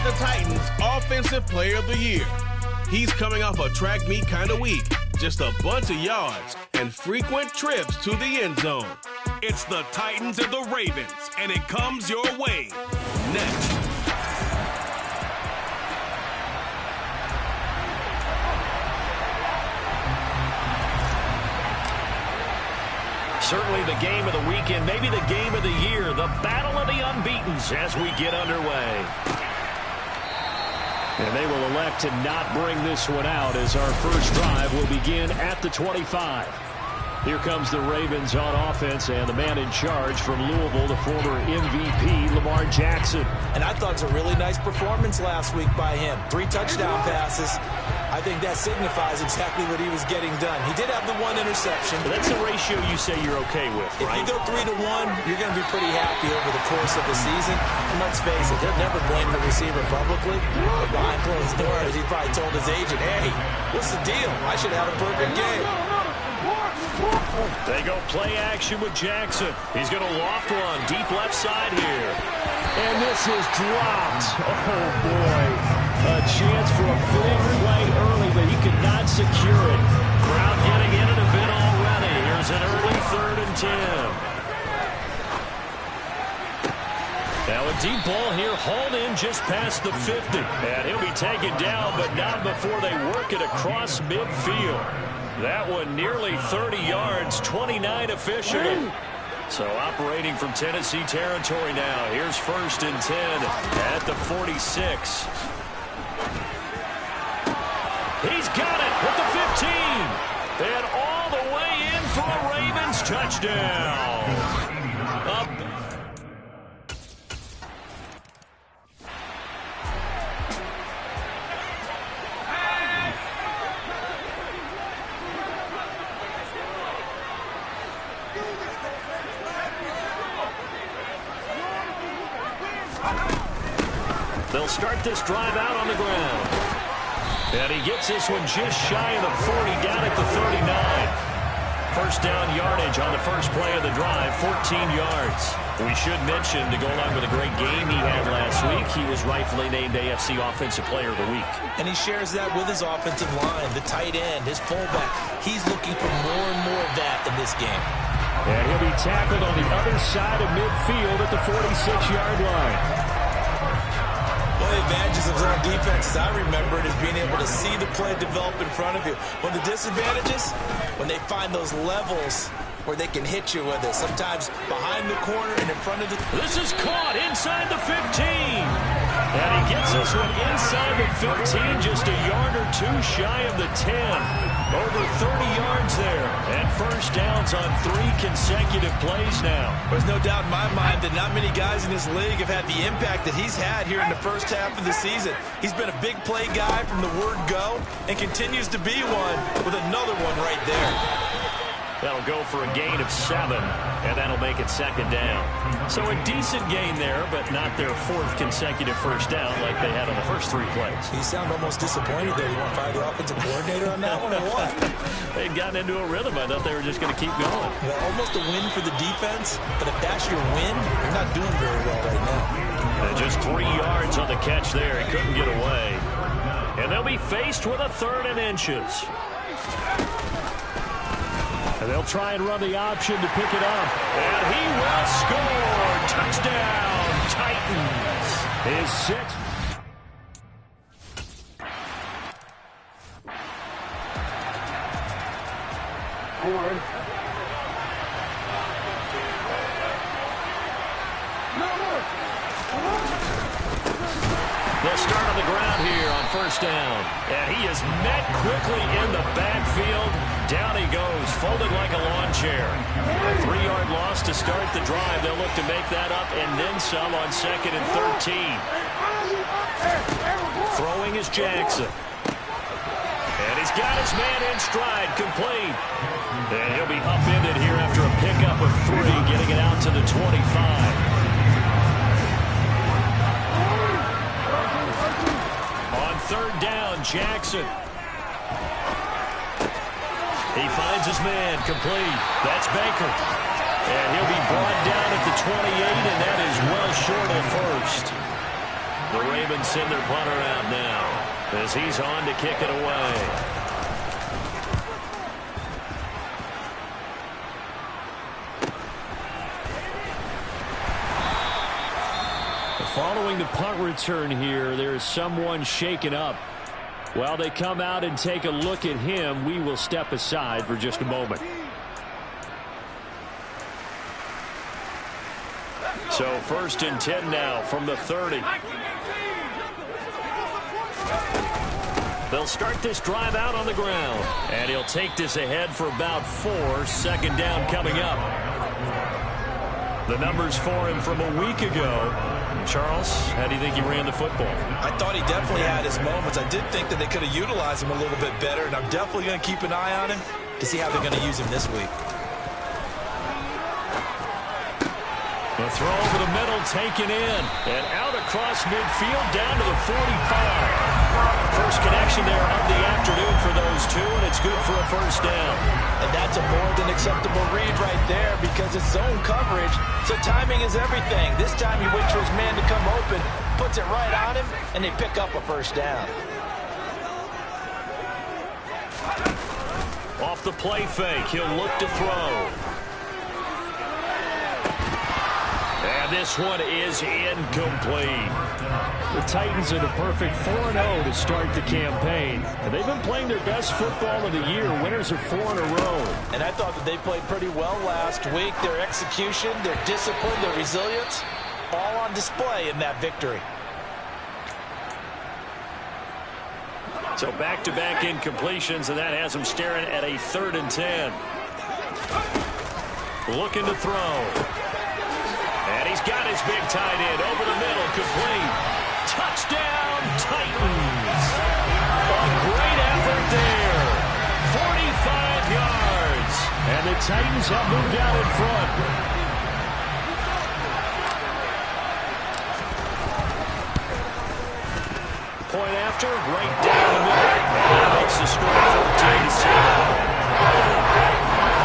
got the Titans Offensive Player of the Year. He's coming off a track meet kind of week, just a bunch of yards and frequent trips to the end zone. It's the Titans and the Ravens, and it comes your way next. Certainly the game of the weekend, maybe the game of the year, the battle of the unbeatens as we get underway. And they will elect to not bring this one out as our first drive will begin at the 25. Here comes the Ravens on offense, and the man in charge from Louisville, the former MVP, Lamar Jackson. And I thought it was a really nice performance last week by him. 3 touchdown passes. I think that signifies exactly what he was getting done. He did have the 1 interception. But that's a ratio you say you're okay with, right? If you go 3-1, you're going to be pretty happy over the course of the season. And let's face it, they'll never blame the receiver publicly. But behind closed doors, he probably told his agent, hey, what's the deal? I should have a perfect game. They go play action with Jackson. He's going to loft one deep left side here. And this is dropped. Oh, boy. A chance for a big play early, but he could not secure it. Crowd getting in it a bit already. Here's an early 3rd and 10. Now a deep ball here, hauled in just past the 50. And he'll be taken down, but not before they work it across midfield. That one nearly 30 yards, 29 officially. So operating from Tennessee territory now. Here's 1st and 10 at the 46. He's got it with the 15. And all the way in for a Ravens touchdown. Up. They'll start this drive out on the ground. And he gets this one just shy of the 40, down at the 39. First down yardage on the first play of the drive, 14 yards. We should mention, to go along with a great game he had last week, he was rightfully named AFC Offensive Player of the Week. And he shares that with his offensive line, the tight end, his fullback. He's looking for more and more of that in this game. And he'll be tackled on the other side of midfield at the 46-yard line. One of the advantages of zone defense, as I remember it, is being able to see the play develop in front of you. One of the disadvantages, when they find those levels where they can hit you with it. Sometimes behind the corner and in front of the... This is caught inside the 15. And he gets this one inside the 15, just a yard or 2 shy of the 10. Over 30 yards there. And first downs on 3 consecutive plays now. There's no doubt in my mind that not many guys in this league have had the impact that he's had here in the first half of the season. He's been a big play guy from the word go and continues to be one with another one right there. That'll go for a gain of 7, and that'll make it 2nd down. So a decent gain there, but not their 4th consecutive first down like they had on the first 3 plays. You sound almost disappointed there. You want to fire the offensive coordinator on that one or what? They'd gotten into a rhythm. I thought they were just going to keep going. Yeah, almost a win for the defense, but if that's your win, you're not doing very well right now. And just 3 yards on the catch there. He couldn't get away. And they'll be faced with a 3rd and inches. And they'll try and run the option to pick it up. And he will score. Touchdown, Titans. His 6th. They'll start on the ground here on first down. And he is met quickly in the backfield. Down he goes, folded like a lawn chair. A 3-yard loss to start the drive. They'll look to make that up and then some on 2nd and 13. Throwing is Jackson. And he's got his man in stride, complete. And he'll be upended here after a pickup of 3, getting it out to the 25. On 3rd down, Jackson. He finds his man, complete. That's Baker. And he'll be brought down at the 28, and that is well short of 1st. The Ravens send their punter out now as he's on to kick it away. Following the punt return here, there's someone shaken up. While they come out and take a look at him, we will step aside for just a moment. So 1st and 10 now from the 30. They'll start this drive out on the ground. And he'll take this ahead for about 4. 2nd down coming up. The numbers for him from a week ago. Charles, how do you think he ran the football? I thought he definitely had his moments. I did think that they could have utilized him a little bit better, and I'm definitely going to keep an eye on him to see how they're going to use him this week. The throw over the middle taken in, and out across midfield down to the 45. First connection there of the afternoon for those two, and it's good for a 1st down. And that's a more than acceptable read right there because it's zone coverage, so timing is everything. This time he waits for his man to come open, puts it right on him, and they pick up a 1st down. Off the play fake, he'll look to throw. And this one is incomplete. The Titans are the perfect 4-0 to start the campaign. And they've been playing their best football of the year. Winners of 4 in a row. And I thought that they played pretty well last week. Their execution, their discipline, their resilience, all on display in that victory. So back-to-back incompletions, and that has them staring at a 3rd and 10. Looking to throw. And he's got his big tight end over the middle, complete. Touchdown, Titans. A great effort there. 45 yards. And the Titans have moved out in front. Point after, right down the middle. And that makes the score 14-7.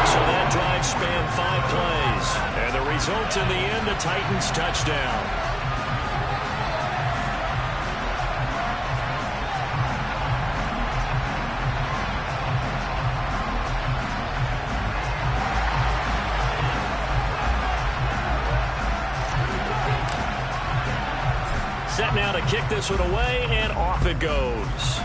So that drive spanned 5 plays. And the result in the end, the Titans touchdown. Set now to kick this one away, and off it goes.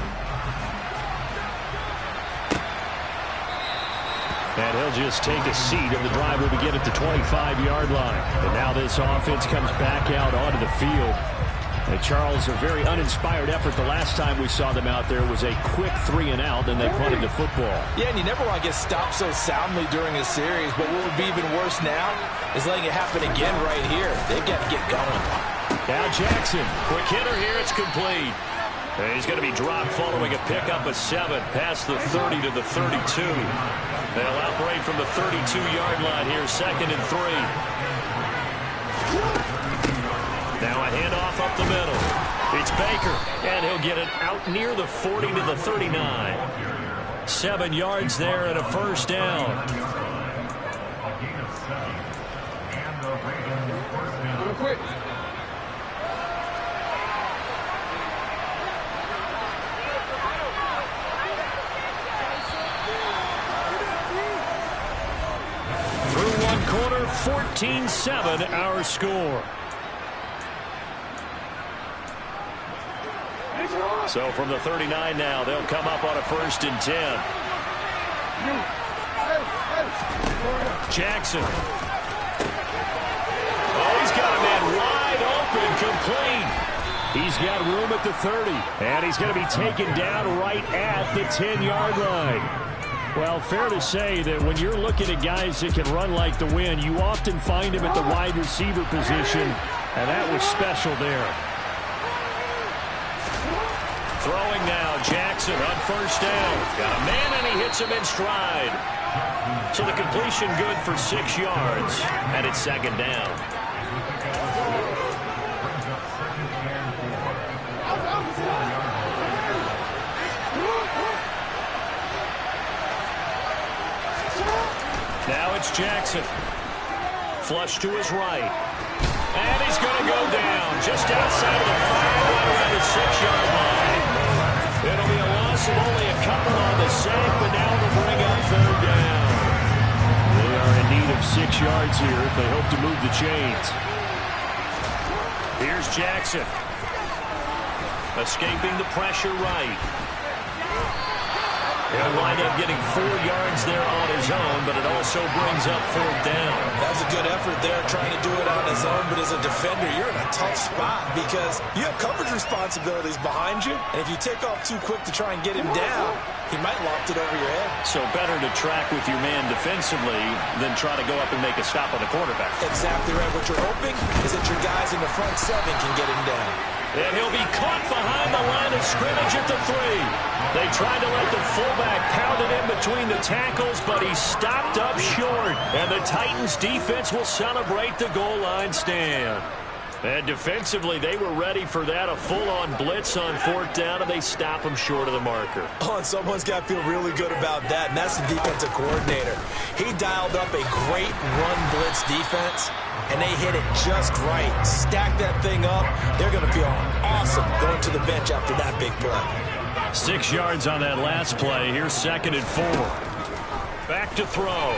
And he'll just take a seat, and the drive will begin at the 25-yard line. And now this offense comes back out onto the field. And Charles, a very uninspired effort. The last time we saw them out there was a quick 3-and-out, and they punted the football. Yeah, and you never want to get stopped so soundly during a series, but what would be even worse now is letting it happen again right here. They've got to get going. Now Jackson, quick hitter here, it's complete. And he's going to be dropped following a pickup of 7 past the 30 to the 32. They'll operate from the 32-yard line here, 2nd and 3. Now a handoff up the middle. It's Baker, and he'll get it out near the 40 to the 39. 7 yards there and a 1st down. Quick. Through one quarter, 14-7 our score. So from the 39 now, they'll come up on a 1st and 10. Jackson. Oh, he's got a man wide open, complete. He's got room at the 30, and he's going to be taken down right at the 10-yard line. Well, fair to say that when you're looking at guys that can run like the wind, you often find him at the wide receiver position, and that was special there. Throwing now, Jackson on 1st down. Got a man, and he hits him in stride. So the completion good for 6 yards, and it's 2nd down. Now it's Jackson. Flush to his right. And he's going to go down just outside of the 5 around the the 6-yard line. It'll be a loss of only a couple on the sack, but now it'll bring up 3rd down. They are in need of 6 yards here if they hope to move the chains. Here's Jackson. Escaping the pressure right. He'll wind up getting 4 yards there on his own, but it also brings up 4th down. That was a good effort there trying to do it on his own, but as a defender, you're in a tough spot because you have coverage responsibilities behind you, and if you take off too quick to try and get him down, he might loft it over your head. So better to track with your man defensively than try to go up and make a stop on the quarterback. Exactly right. What you're hoping is that your guys in the front 7 can get him down. And he'll be caught behind the line of scrimmage at the 3. They tried to let the fullback pound it in between the tackles, but he stopped up short. And the Titans defense will celebrate the goal line stand. And defensively, they were ready for that, a full-on blitz on 4th down, and they stop him short of the marker. Oh, and someone's got to feel really good about that, and that's the defensive coordinator. He dialed up a great run blitz defense, and they hit it just right. Stack that thing up. They're going to feel awesome going to the bench after that big play. 6 yards on that last play. Here's 2nd and 4. Back to throw.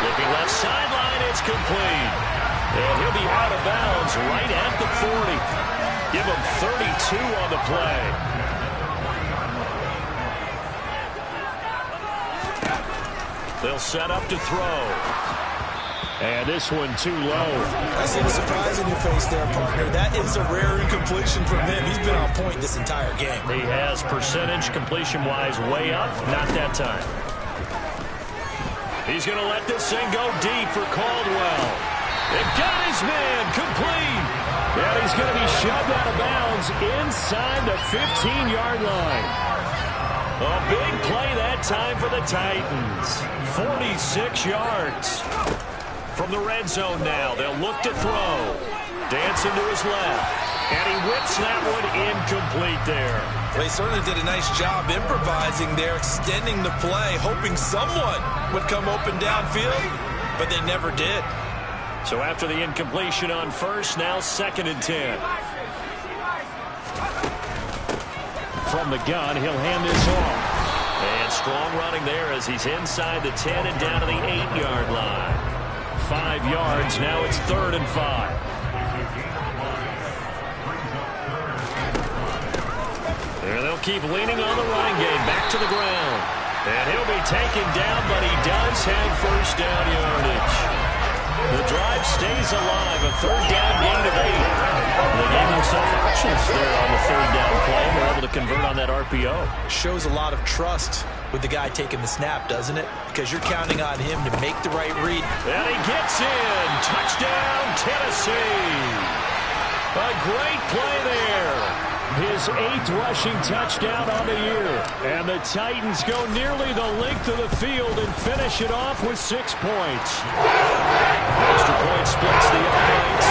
Looking left sideline, it's complete. And he'll be out of bounds right at the 40. Give him 32 on the play. They'll set up to throw. And this one too low. I see the surprise in your face there, partner. That is a rare incompletion from him. He's been on point this entire game. He has percentage completion-wise way up. Not that time. He's going to let this thing go deep for Caldwell. It got his man complete. And he's going to be shoved out of bounds inside the 15-yard line. A big play that time for the Titans. 46 yards. From the red zone now, they'll look to throw. Dancing to his left. And he whips that one incomplete there. They certainly did a nice job improvising there, extending the play, hoping someone would come open downfield, but they never did. So after the incompletion on 1st, now 2nd and 10. From the gun, he'll hand this off. And strong running there as he's inside the 10 and down to the 8-yard line. 5 yards, now it's 3rd and 5. And they'll keep leaning on the running game, back to the ground. And he'll be taken down, but he does have 1st down yardage. The drive stays alive, a 3rd down gain of 8. They gave themselves options there on the 3rd down play. They're able to convert on that RPO. Shows a lot of trust with the guy taking the snap, doesn't it? Because you're counting on him to make the right read. And he gets in. Touchdown, Tennessee. A great play there. His 8th rushing touchdown on the year. And the Titans go nearly the length of the field and finish it off with 6 points. Extra point splits the offense.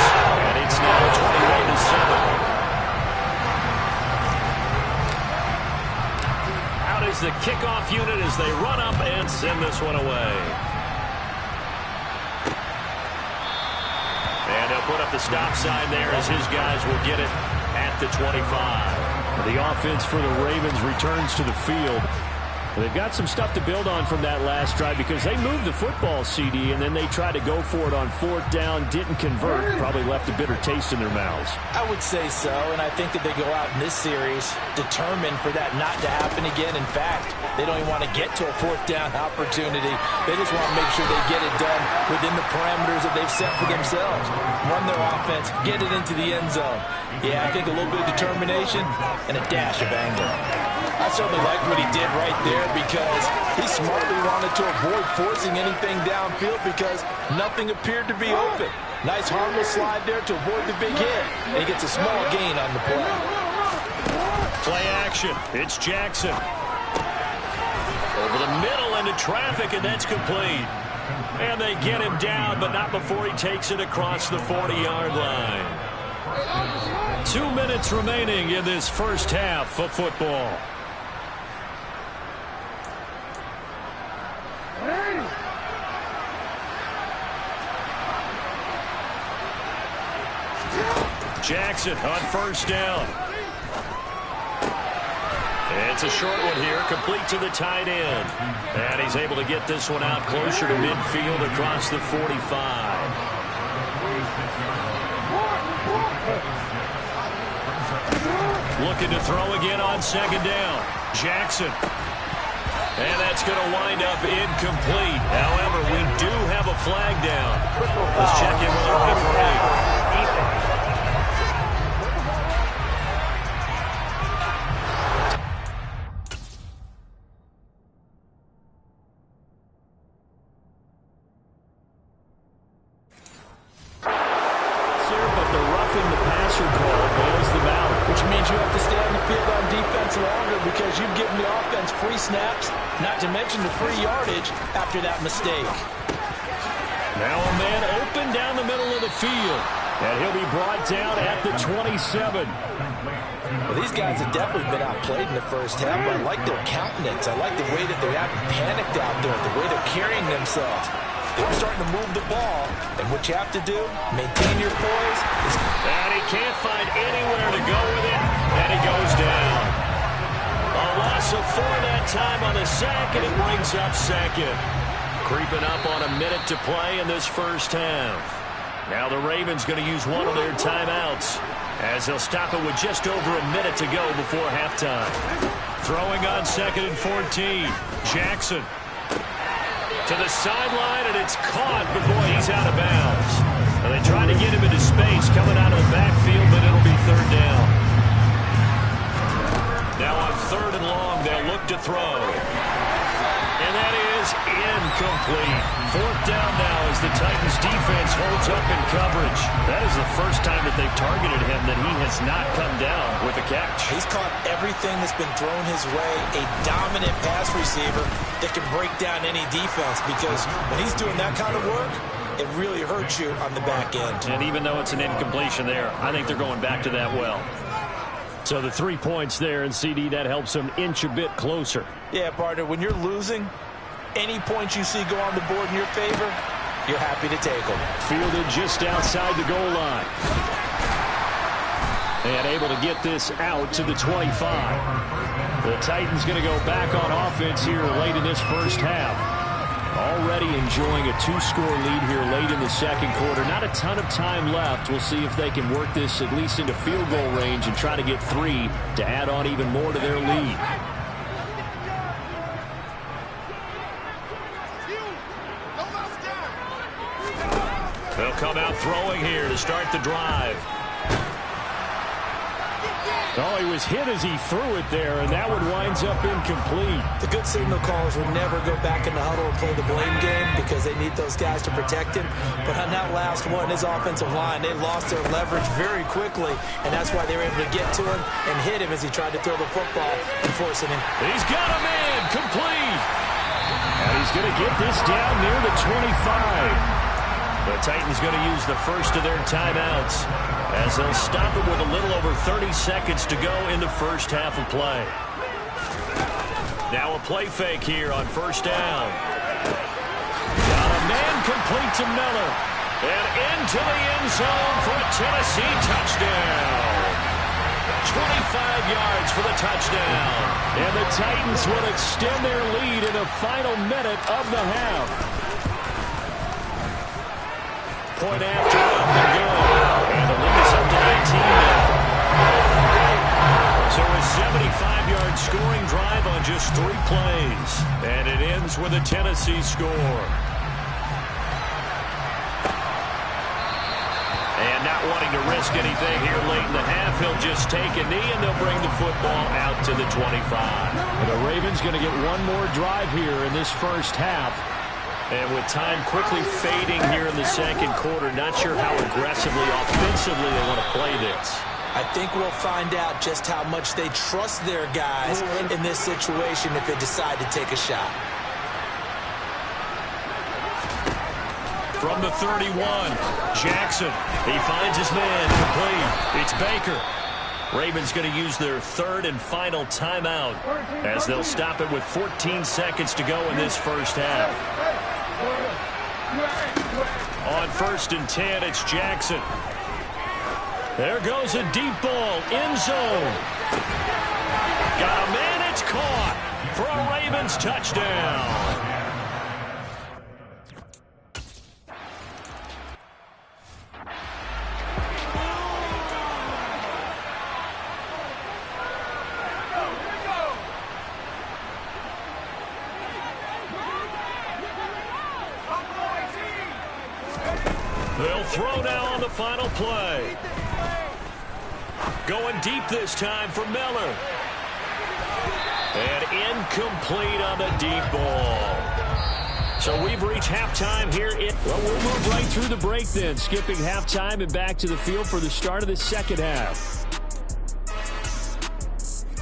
And it's now 21-7. Out is the kickoff unit as they run up and send this one away. And they'll put up the stop sign there as his guys will get it at the 25. The offense for the Ravens returns to the field. They've got some stuff to build on from that last drive because they moved the football, CD, and then they tried to go for it on 4th down, didn't convert, probably left a bitter taste in their mouths. I would say so, and I think that they go out in this series determined for that not to happen again. In fact, they don't even want to get to a 4th down opportunity. They just want to make sure they get it done within the parameters that they've set for themselves. Run their offense, get it into the end zone. Yeah, I think a little bit of determination and a dash of anger. I certainly liked what he did right there because he smartly wanted to avoid forcing anything downfield because nothing appeared to be open. Nice harmless slide there to avoid the big hit, and he gets a small gain on the play. Play action. It's Jackson. Over the middle into traffic, and that's complete. And they get him down, but not before he takes it across the 40-yard line. 2 minutes remaining in this first half of football. Jackson on first down. It's a short one here, complete to the tight end. And he's able to get this one out closer to midfield across the 45. Looking to throw again on second down. Jackson. And that's going to wind up incomplete. However, we do have a flag down. Let's check in with our referee. Not to mention the free yardage after that mistake. Now a man open down the middle of the field. And he'll be brought down at the 27. Well, these guys have definitely been outplayed in the first half, but I like their countenance. I like the way that they're having panicked out there, the way they're carrying themselves. They're starting to move the ball, and what you have to do, maintain your poise. And he can't find anywhere to go with it, and he goes down. A loss of 4 that time on the sack, and it brings up second. Creeping up on a minute to play in this first half. Now the Ravens going to use one of their timeouts as they'll stop it with just over a minute to go before halftime. Throwing on 2nd and 14. Jackson to the sideline, and it's caught, but boy, he's out of bounds. And they try to get him into space coming out of the backfield, but it'll be 3rd down. Now on 3rd and long, they'll look to throw. And that is incomplete. 4th down now as the Titans defense holds up in coverage. That is the first time that they've targeted him that he has not come down with a catch. He's caught everything that's been thrown his way. A dominant pass receiver that can break down any defense, because when he's doing that kind of work, it really hurts you on the back end. And even though it's an incompletion there, I think they're going back to that well. So the 3 points there, and CD, that helps them inch a bit closer. Yeah, partner, when you're losing, any points you see go on the board in your favor, you're happy to take them. Fielded just outside the goal line. And able to get this out to the 25. The Titans going to go back on offense here late in this first half. Already enjoying a 2-score lead here late in the second quarter. Not a ton of time left. We'll see if they can work this at least into field goal range and try to get 3 to add on even more to their lead. They'll come out throwing here to start the drive. Oh, he was hit as he threw it there, and that one winds up incomplete. The good signal callers would never go back in the huddle and play the blame game because they need those guys to protect him. But on that last one, his offensive line, they lost their leverage very quickly, and that's why they were able to get to him and hit him as he tried to throw the football and force it in. He's got a man, complete. And he's going to get this down near the 25. The Titans going to use the first of their timeouts as they'll stop it with a little over 30 seconds to go in the first half of play. Now a play fake here on first down. Got a man complete to Miller. And into the end zone for a Tennessee touchdown. 25 yards for the touchdown. And the Titans will extend their lead in the final minute of the half. Point after up and good. And the lead is up to 19 now. So a 75-yard scoring drive on just 3 plays. And it ends with a Tennessee score. And not wanting to risk anything here late in the half, he'll just take a knee and they'll bring the football out to the 25. And the Ravens going to get one more drive here in this first half. And with time quickly fading here in the second quarter, not sure how aggressively, offensively they want to play this. I think we'll find out just how much they trust their guys in this situation if they decide to take a shot. From the 31, Jackson. He finds his man complete. It's Baker. Ravens going to use their 3rd and final timeout as they'll stop it with 14 seconds to go in this first half. On 1st and 10, it's Jackson. There goes a deep ball, end zone. Got a man, it's caught for a Ravens touchdown. They'll throw now on the final play. Going deep this time for Miller. And incomplete on the deep ball. So we've reached halftime here. Well, we'll move right through the break then, skipping halftime and back to the field for the start of the second half.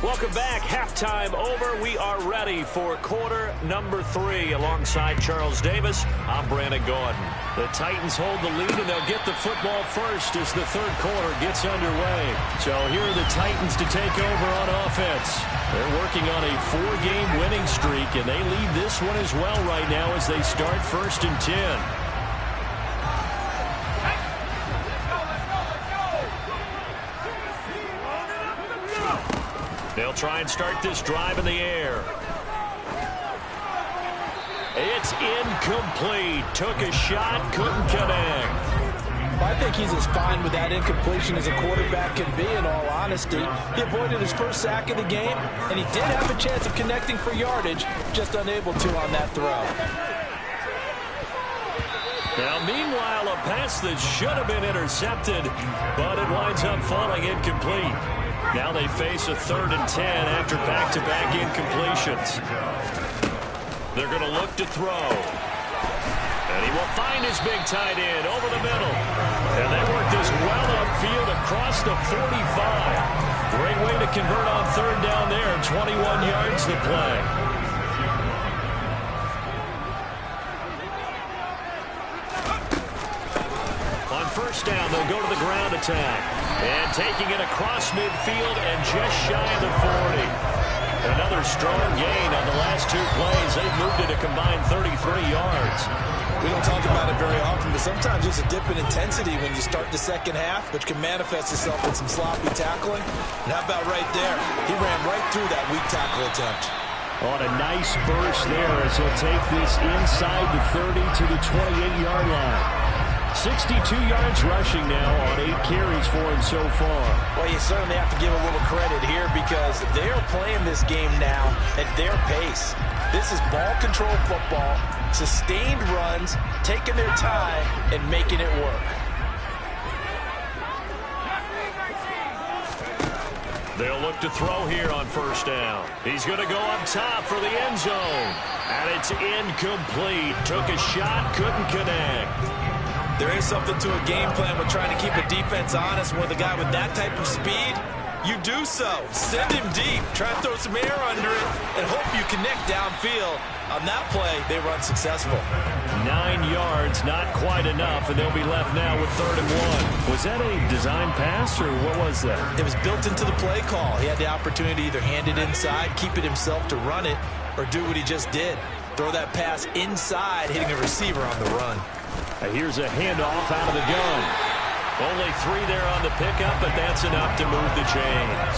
Welcome back. Halftime over. We are ready for quarter number 3. Alongside Charles Davis, I'm Brandon Gaudin. The Titans hold the lead, and they'll get the football first as the third quarter gets underway. So here are the Titans to take over on offense. They're working on a 4-game winning streak, and they lead this one as well right now as they start 1st and 10. They'll try and start this drive in the air. It's incomplete. Took a shot, couldn't connect. I think he's as fine with that incompletion as a quarterback can be, in all honesty. He avoided his first sack of the game, and he did have a chance of connecting for yardage, just unable to on that throw. Now, meanwhile, a pass that should have been intercepted, but it winds up falling incomplete. Now they face a 3rd and 10 after back-to-back incompletions. They're going to look to throw. And he will find his big tight end over the middle. And they work this well upfield across the 45. Great way to convert on 3rd down there. 21 yards to play. On 1st down, they'll go to the ground attack. And taking it across midfield and just shy of the 40. Another strong gain on the last 2 plays. They've moved it a combined 33 yards. We don't talk about it very often, but sometimes there's a dip in intensity when you start the second half, which can manifest itself in some sloppy tackling. And how about right there? He ran right through that weak tackle attempt. On a nice burst there as he'll take this inside the 30 to the 28-yard line. 62 yards rushing now on 8 carries for him so far. Well, you certainly have to give a little credit here because they're playing this game now at their pace. This is ball control football, sustained runs, taking their time, and making it work. They'll look to throw here on 1st down. He's going to go up top for the end zone. And it's incomplete. Took a shot, couldn't connect. There is something to a game plan with trying to keep a defense honest. With a guy with that type of speed, you do so. Send him deep. Try and throw some air under it and hope you connect downfield. On that play, they run successful. 9 yards, not quite enough, and they'll be left now with 3rd and 1. Was that a design pass, or what was that? It was built into the play call. He had the opportunity to either hand it inside, keep it himself to run it, or do what he just did. Throw that pass inside, hitting a receiver on the run. Here's a handoff out of the gun. Only 3 there on the pickup, but that's enough to move the chains.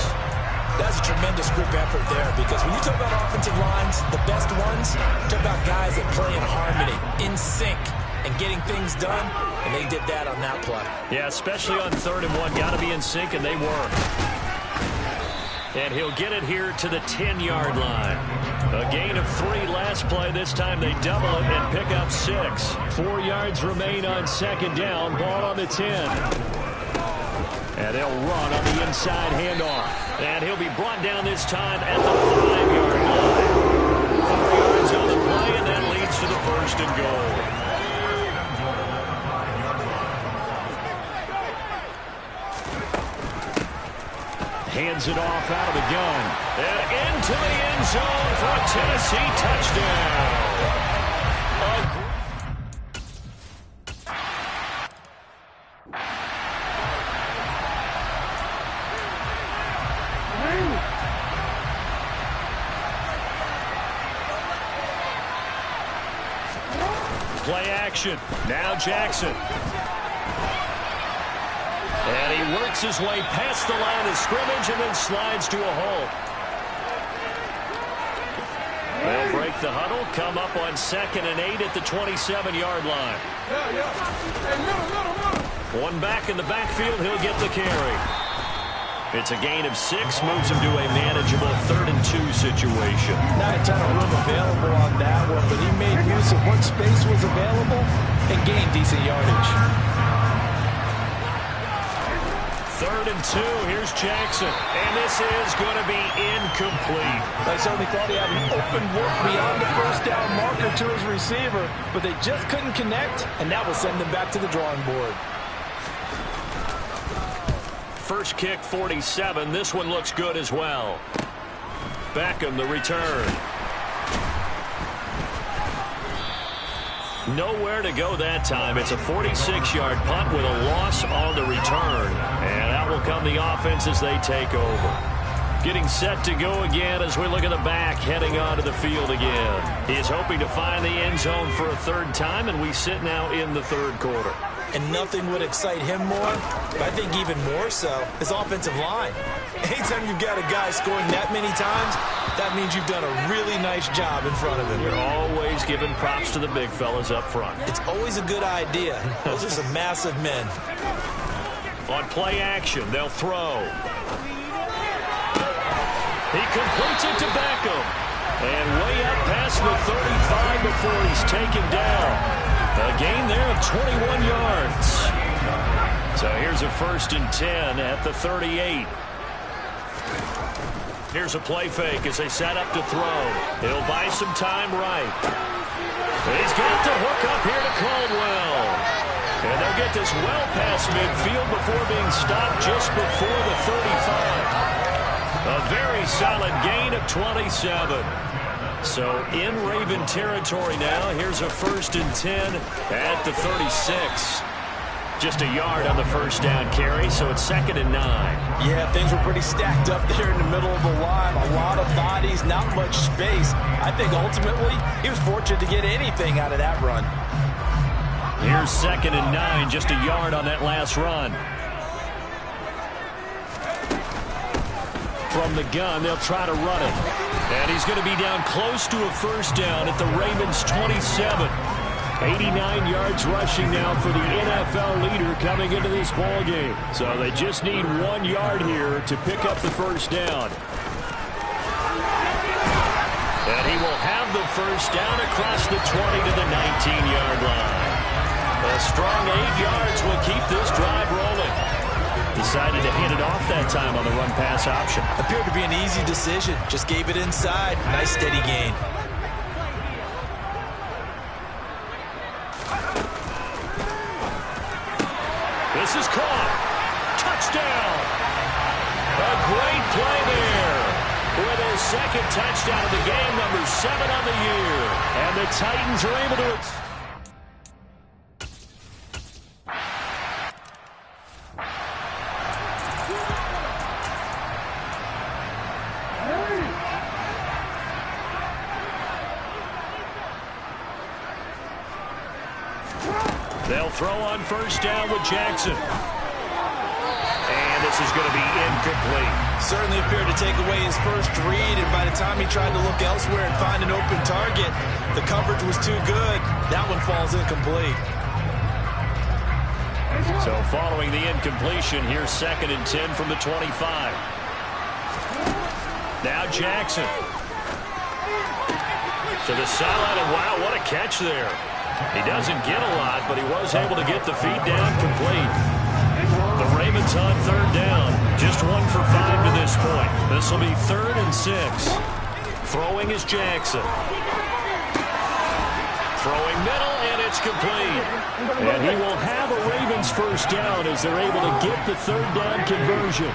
That's a tremendous group effort there because when you talk about offensive lines, the best ones, talk about guys that play in harmony, in sync, and getting things done, and they did that on that play. Yeah, especially on 3rd and 1. Got to be in sync, and they work. And he'll get it here to the 10-yard line. A gain of 3 last play. This time they double it and pick up 6. 4 yards remain on 2nd down. Ball on the 10. And they'll run on the inside handoff. And he'll be brought down this time at the 5-yard line. 4 yards on the play, and that leads to the 1st and goal. Hands it off out of the gun. And into the end zone for a Tennessee touchdown. Play action. Now Jackson. And he works his way past the line of scrimmage and then slides to a halt. They'll break the huddle, come up on 2nd and 8 at the 27-yard line. One back in the backfield, he'll get the carry. It's a gain of 6, moves him to a manageable 3rd and 2 situation. Not a ton of room available on that one, but he made use of what space was available and gained decent yardage. 3rd and 2, here's Jackson, and this is going to be incomplete. I certainly thought he had an open look beyond the first down marker to his receiver, but they just couldn't connect, and that will send them back to the drawing board. First kick, 47. This one looks good as well. Beckham, the return. Nowhere to go that time. It's a 46-yard punt with a loss on the return. And that will come the offense as they take over. Getting set to go again as we look at the back, heading onto the field again. He is hoping to find the end zone for a 3rd time, and we sit now in the 3rd quarter. And nothing would excite him more, but I think even more so, his offensive line. Anytime you've got a guy scoring that many times, that means you've done a really nice job in front of him. You're always giving props to the big fellas up front. It's always a good idea. Those are some massive men. On play action, they'll throw. He completes it to Beckham. And way up past the 35 before he's taken down. A gain there of 21 yards. So here's a 1st and 10 at the 38. Here's a play fake as they set up to throw. He'll buy some time right. He's got the hook up here to Caldwell. And they'll get this well past midfield before being stopped just before the 35. A very solid gain of 27. So in Raven territory now. Here's a 1st and 10 at the 36. Just a yard on the first down carry, so it's 2nd and 9. Yeah, things were pretty stacked up there in the middle of the line. A lot of bodies, not much space. I think ultimately he was fortunate to get anything out of that run. Here's 2nd and 9, just a yard on that last run. From the gun, they'll try to run it. And he's going to be down close to a first down at the Ravens' 27. 89 yards rushing now for the NFL leader coming into this ball game. So they just need 1 yard here to pick up the first down. And he will have the first down across the 20 to the 19-yard line. A strong 8 yards will keep this drive rolling. Decided to hand it off that time on the run-pass option. Appeared to be an easy decision. Just gave it inside. Nice steady gain. This is caught. Touchdown. A great play there. With his 2nd touchdown of the game, number 7 on the year. And the Titans are able to... They'll throw on first down with Jackson. And this is going to be incomplete. Certainly appeared to take away his first read, and by the time he tried to look elsewhere and find an open target, the coverage was too good. That one falls incomplete. So following the incompletion, here's 2nd and 10 from the 25. Now Jackson. To the sideline, and wow, what a catch there. He doesn't get a lot, but he was able to get the feed down complete. The Ravens on 3rd down. Just 1 for 5 to this point. This will be 3rd and 6. Throwing is Jackson. Throwing middle, and it's complete. And he will have a Ravens first down as they're able to get the 3rd down conversion.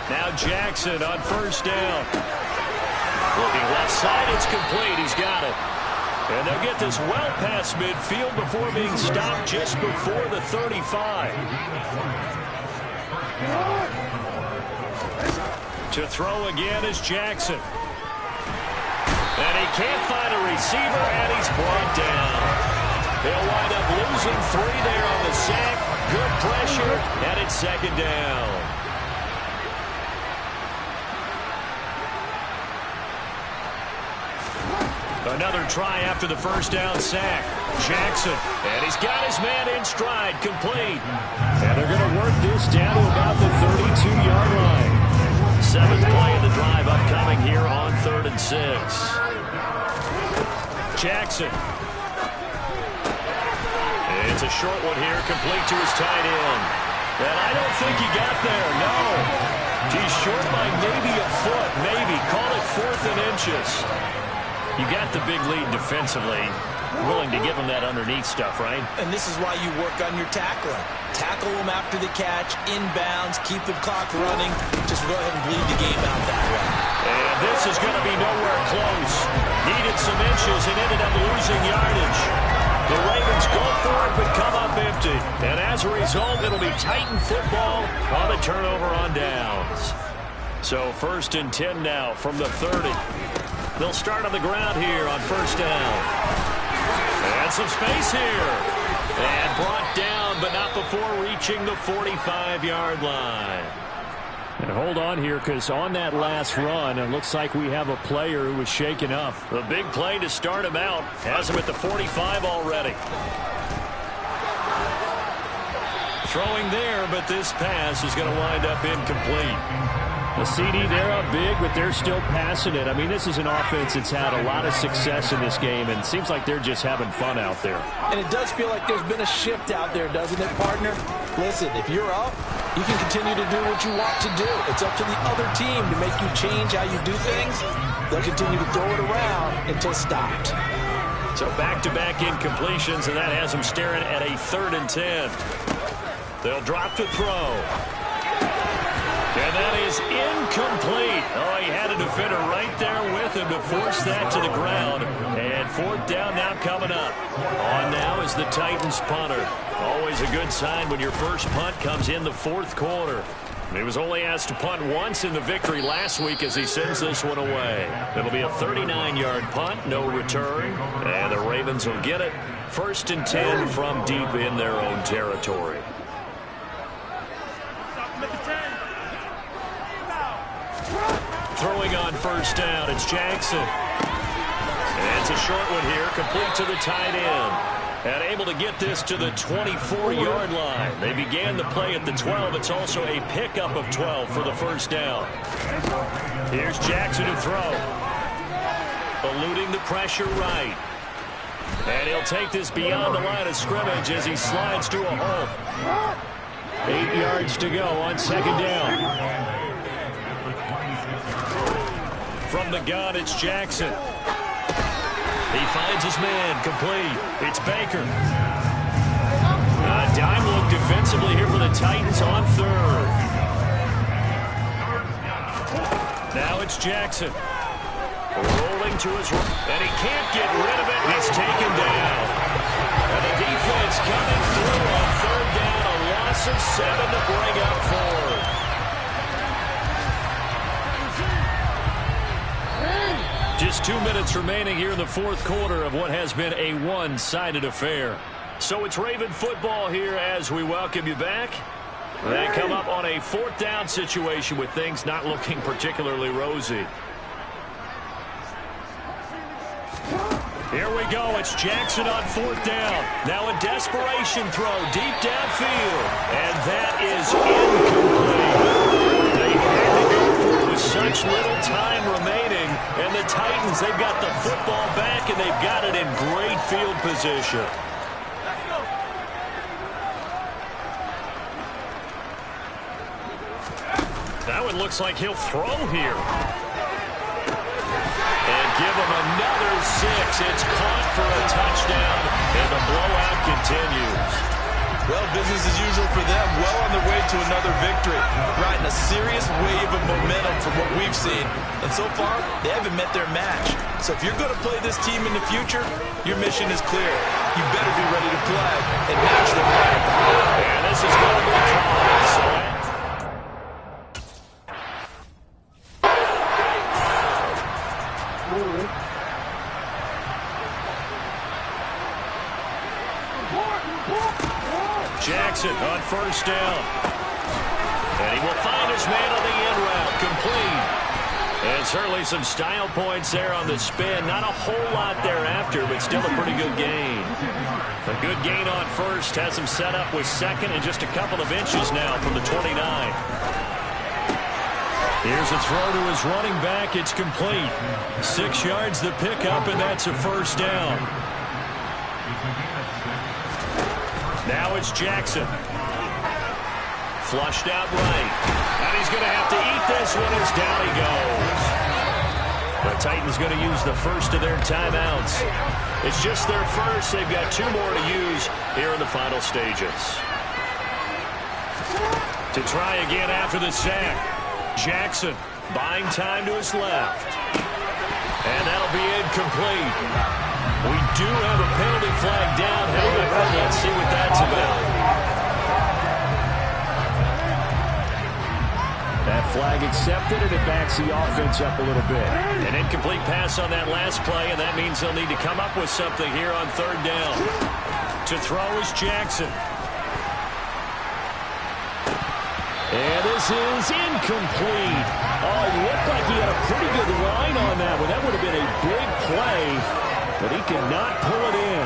Now Jackson on first down. Looking left side, it's complete. He's got it. And they'll get this well past midfield before being stopped just before the 35. To throw again is Jackson. And he can't find a receiver, and he's brought down. They'll wind up losing 3 there on the sack. Good pressure, and it's second down. Another try after the first down sack. Jackson, and he's got his man in stride, complete. And they're going to work this down to about the 32-yard line. 7th play of the drive upcoming here on 3rd and 6. Jackson. It's a short one here, complete to his tight end. And I don't think he got there, no. He's short by maybe a foot, maybe. Call it 4th and inches. You got the big lead defensively. Willing to give him that underneath stuff, right? And this is why you work on your tackling. Tackle them after the catch, inbounds, keep the clock running. Just go ahead and bleed the game out that way. And this is going to be nowhere close. Needed some inches and ended up losing yardage. The Ravens go for it but come up empty. And as a result, it'll be Titan football on a turnover on downs. So 1st and 10 now from the 30. They'll start on the ground here on 1st down. And some space here. And brought down, but not before reaching the 45-yard line. And hold on here, because on that last run, it looks like we have a player who was shaken up. The big play to start him out. Has him at the 45 already. Throwing there, but this pass is going to wind up incomplete. The CD, they're up big, but they're still passing it. I mean, this is an offense that's had a lot of success in this game, and it seems like they're just having fun out there. And it does feel like there's been a shift out there, doesn't it, partner? Listen, if you're up, you can continue to do what you want to do. It's up to the other team to make you change how you do things. They'll continue to throw it around until stopped. So back-to-back incompletions, and that has them staring at a 3rd and 10. They'll drop to throw. And that is incomplete. Oh, he had a defender right there with him to force that to the ground. And 4th down now coming up. On now is the Titans punter. Always a good sign when your first punt comes in the 4th quarter. He was only asked to punt once in the victory last week as he sends this one away. It'll be a 39-yard punt, no return. And the Ravens will get it. 1st and 10 from deep in their own territory. Throwing on 1st down, it's Jackson. And it's a short one here, complete to the tight end. And able to get this to the 24-yard line. They began the play at the 12. It's also a pickup of 12 for the 1st down. Here's Jackson to throw. Eluding the pressure right. And he'll take this beyond the line of scrimmage as he slides to a hole. 8 yards to go on 2nd down. From the gun, it's Jackson. He finds his man, complete. It's Baker. A dime look defensively here for the Titans on 3rd. Now it's Jackson. Rolling to his right, and he can't get rid of it. He's taken down. And the defense coming through on 3rd down. A loss of 7 to bring up 4th. Just 2 minutes remaining here in the 4th quarter of what has been a one-sided affair. So it's Raven football here as we welcome you back. They come up on a 4th down situation with things not looking particularly rosy. Here we go. It's Jackson on 4th down. Now a desperation throw deep downfield. And that is incomplete. They had to go for it with such little time remaining. And the Titans, they've got the football back, and they've got it in great field position. That one looks like he'll throw here. And give him another 6. It's caught for a touchdown, and the blowout continues. Well, business as usual for them. Well on their way to another victory. Riding a serious wave of momentum from what we've seen. And so far, they haven't met their match. So if you're going to play this team in the future, your mission is clear. You better be ready to play and match the fight. And this is going to be close. Jackson on first down. And he will find his man on the end route. Complete. And certainly some style points there on the spin. Not a whole lot thereafter, but still a pretty good gain. A good gain on first has him set up with second and just a couple of inches now from the 29. Here's a throw to his running back. It's complete. 6 yards the pickup, and that's a first down. Now it's Jackson. Flushed out right. And he's going to have to eat this one as down he goes. The Titans going to use the first of their timeouts. It's just their first. They've got 2 more to use here in the final stages. To try again after the sack. Jackson buying time to his left. And that'll be incomplete. We do have a penalty flag down. However, let's see what that's about. That flag accepted, and it backs the offense up a little bit. An incomplete pass on that last play, and that means they'll need to come up with something here on third down. To throw is Jackson. And this is incomplete. Oh, it looked like he had a pretty good line on that one. That would have been a big play, but he could not pull it in.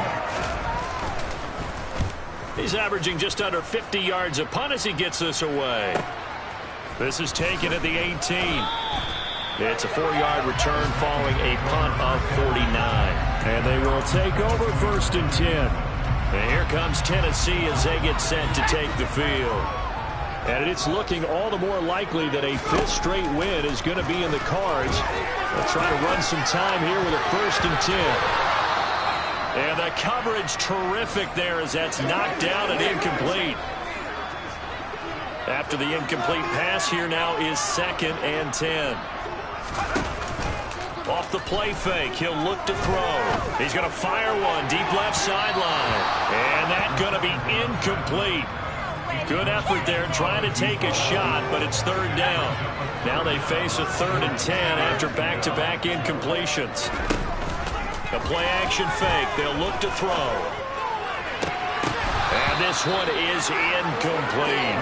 He's averaging just under 50 yards a punt as he gets this away. This is taken at the 18. It's a 4-yard return following a punt of 49. And they will take over 1st and 10. And here comes Tennessee as they get set to take the field. And it's looking all the more likely that a 5th straight win is going to be in the cards. They'll try to run some time here with a 1st and 10. And the coverage terrific there as that's knocked down and incomplete. After the incomplete pass, here now is 2nd and 10. Off the play fake, he'll look to throw. He's going to fire one deep left sideline. And that's going to be incomplete. Good effort there trying to take a shot, but it's 3rd down. Now they face a 3rd and 10 after back-to-back incompletions. The play action fake, they'll look to throw. And this one is incomplete.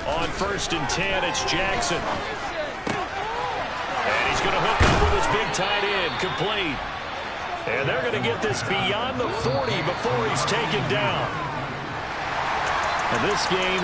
On 1st and 10, it's Jackson. And he's going to hook up with his big tight end, complete. And they're going to get this beyond the 40 before he's taken down. And this game